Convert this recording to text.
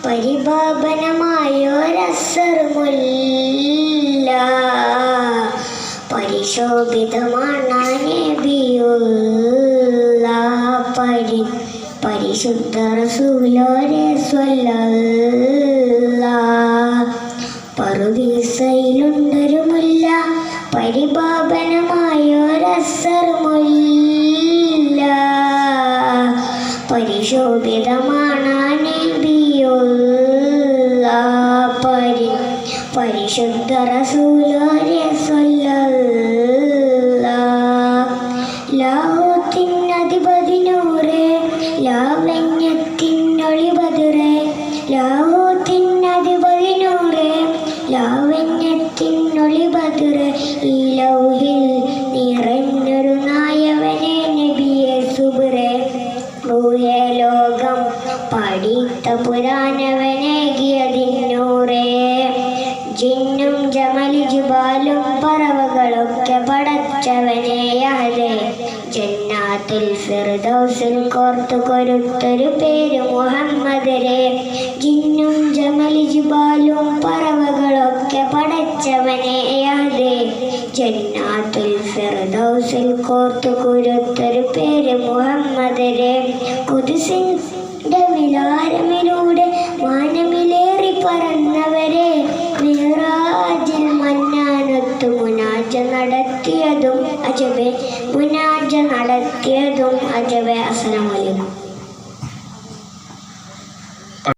പരിപാവനമായൊരസറുമുല്ല പരിശോഭിതമാണ് നബിയുള്ള പരിശുദ്ധ റസൂലോരെ സ്വല്ലല്ലാഹ് പറുദീസയിലുണ്ടൊരുമുല്ല പരിപാവനമായൊരസറുമുല്ല പരിശോഭിതമാണ് നബിയുള്ള പരിശുദ്ധ റസൂലോരെ സ്വല്ലല്ലാഹ് ലാഹോത്തിനധിപതി നൂറേ ലാവണ്യത്തിനൊളി ബദറേ ലാഹോത്തിനധിപതി നൂറേ ലാവണ്യത്തിനൊളി ബദറേ ഈ ലൗഹിൽ നിറഞ്ഞൊരു നായവനെ നബിയെ സുബ്രേ റൂഹേ ലോകം പഠിത്ത പുരാനവനേകിയതിന്നൂറേ ജിന്നും ജമലി ജുബാലും പറവകളൊക്കെ പടച്ചവനെ യഹദേ ജന്നാത്തുൽ ഫിർദൗസിൽ കോർത്തു കൊരുത്തൊരു പേര് മുഹമ്മദരെ ജിന്നും ജമലി ജുബാലും പറവകളൊക്കെ പടച്ചവനെ യഹദേ ജന്നാത്തുൽ ഫിർദൗസിൽ കോർത്തു കൊരുത്തൊരു പേര് മുഹമ്മദരെ ഖുദ്സിന്റെ വിലാരമിലൂടെ മാനമിലേറി പറന്നവരെ മിഹ്റാജിൽ മന്നാനൊത്തു മുനാജ നടത്തിയതും അജബേ അസ്സലാമു അലൈക്കും.